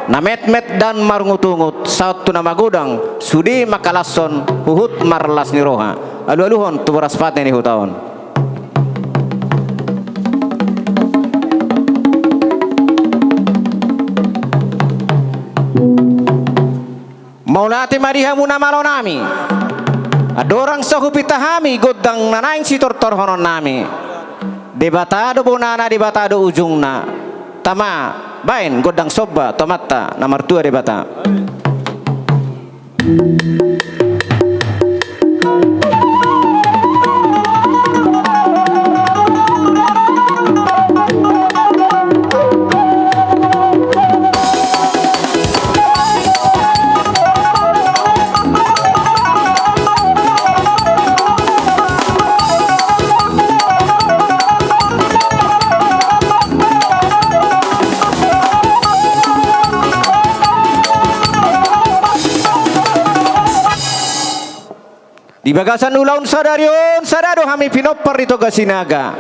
Namet-met dan marungut-ungut saut tuna magudang sudi makalason huhut marlas ni roha alu-aluhon tu beraspatnya ni hutaon. Maulati marihamu namalo nami adorang sahupitahami godang nanaing si tortor honon nami debatado bunana debatado ujungna tama bain godang sobba tomata nomor 2 debata. Di bagasan ulaun sadarion sadado hami pinopar ito gasinaga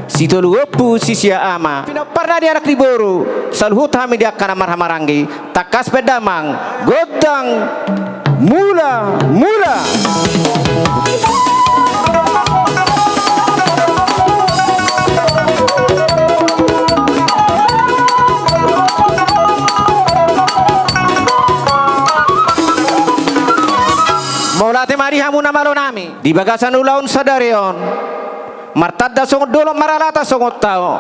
sito luopu sisia ama pinopar na di anak liboro saluhut hami di akana marhamaranggi takas pedamang godang mula mula. Maulati marihamu namalo nami di bagasan ulaun sadarion martadda songot dolo maralata songot tao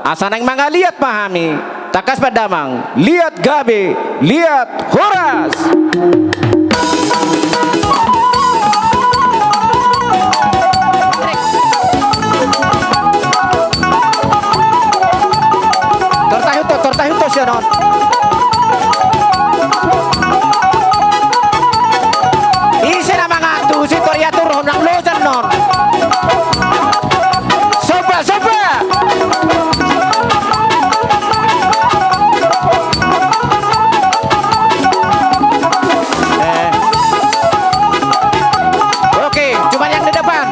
asanang mga liat pahami takas padamang liat gabe liat horas. Tortahuto siya non. Si Toria turun ng loser non. Sobra sobra. Oke, cuma yang di depan.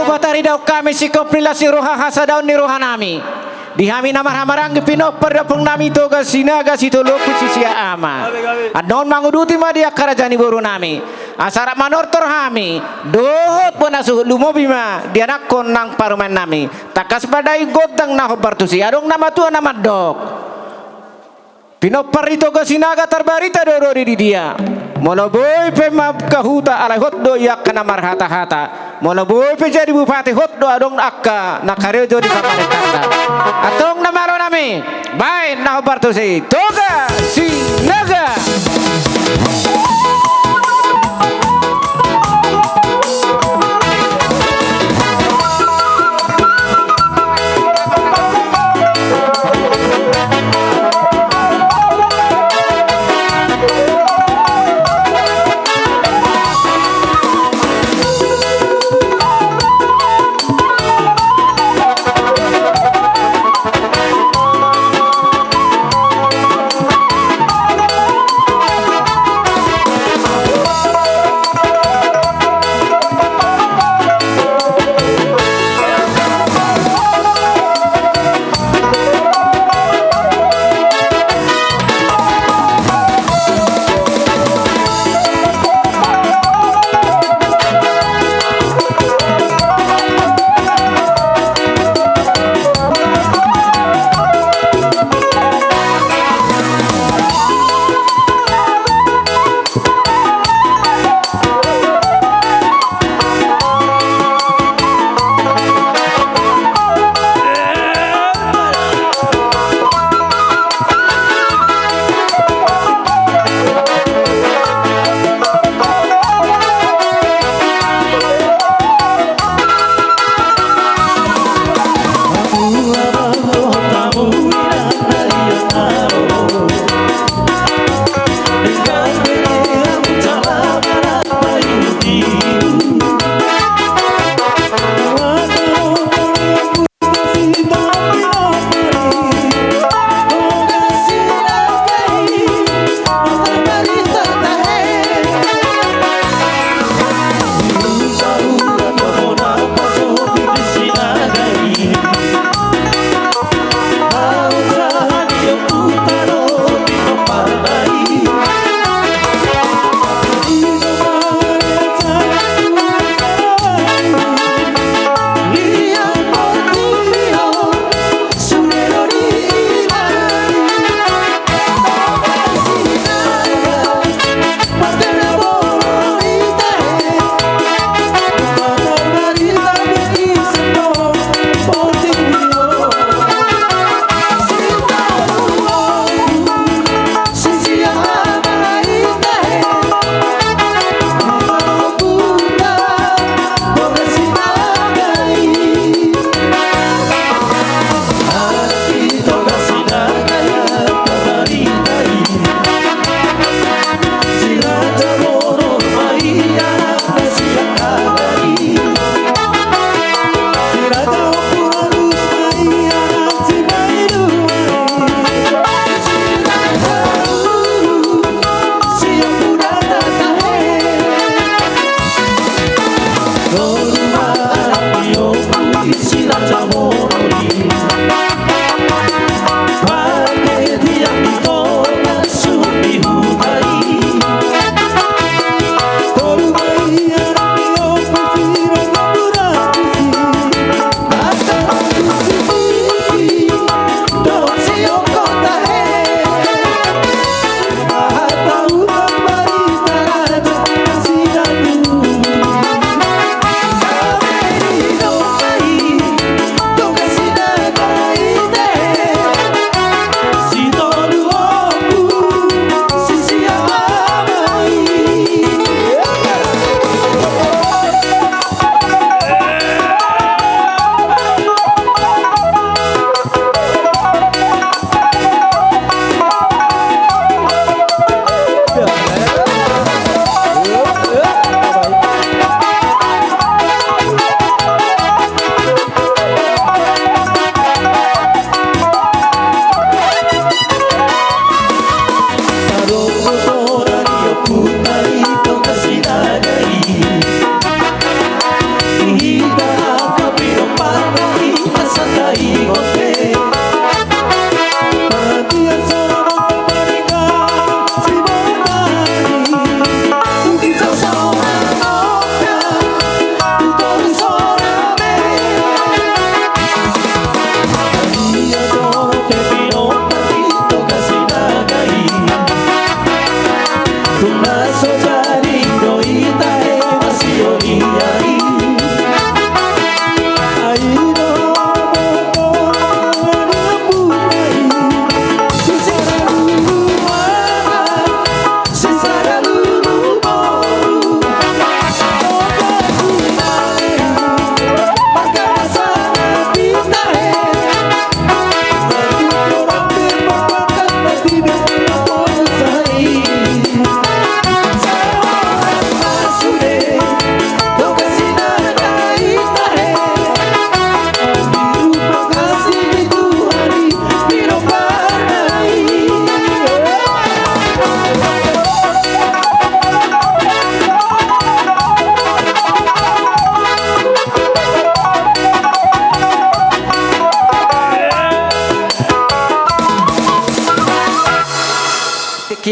batari daw kami si komprila si roha hasa daw ni roha nami. Di hami namar hamarang pinopper dapong nami toga sinaga si tolopu si sia ama. Adon manguduti ma dia karajani boru nami. Asara manortor hami dohot bona su lumobi ma dia nakon nang paruman nami. Takas badai godang na hobartusi adong nama tua nama dok. Pinopper itu ga sinaga terbarita dorori di dia. Mono boy pe mab kahuta alai hotdo yak kana marhata hata. Mono boy pe jadi bupati hotdo adong akka nakarejo di pamarentah. Atong namaro nami. Baik nah bartusi. Toga sinaga.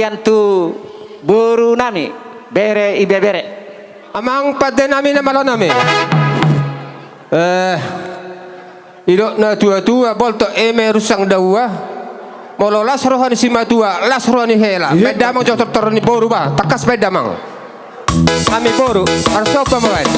bagian tu buru nami bere ibe bere. Amang pada nami na malo nami. Idok na tua-tua bolto rusang dawa. Molo las rohani sima tua, las rohani hela. Beda mang jotor ni boru ba, takas beda mang. Kami boru, harus apa main?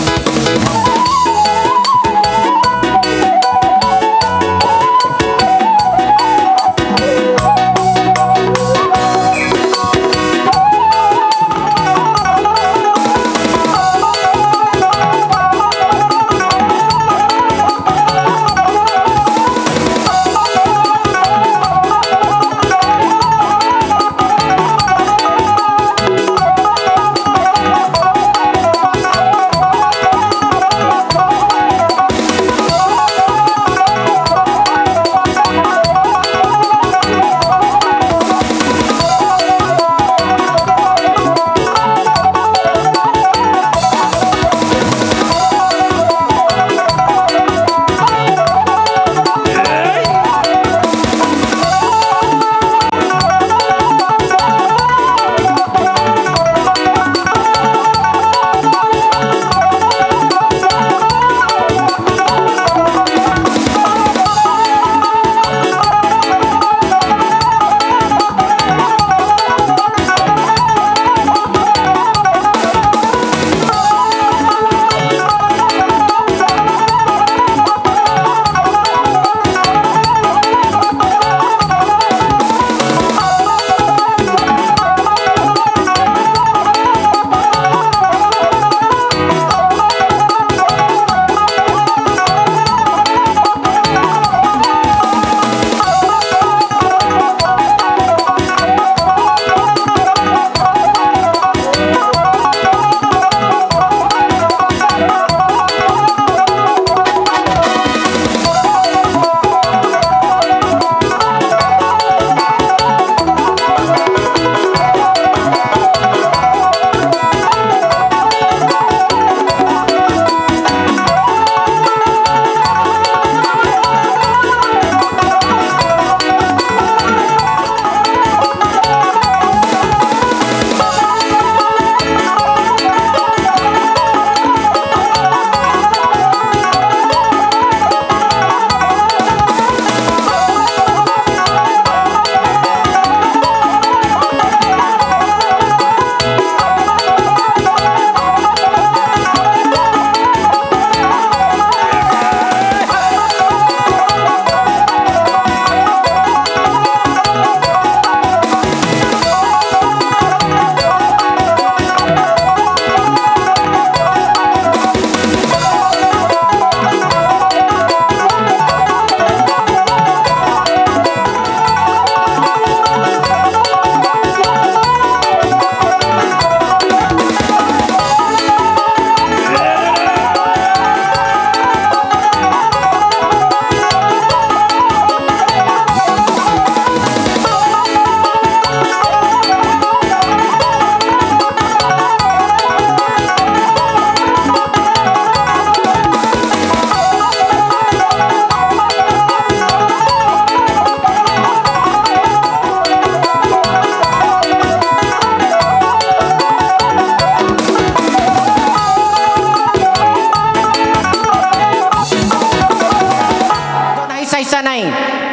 Sanay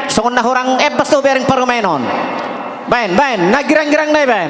so na hurang ebas to bering parumenon ben nagirang-girang na ben.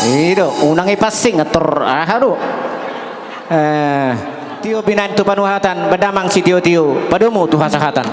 Ido, unang ipasing atur aharo. Tio binantu panuhatan, badamang si tio-tio, padumu tuha sahatan.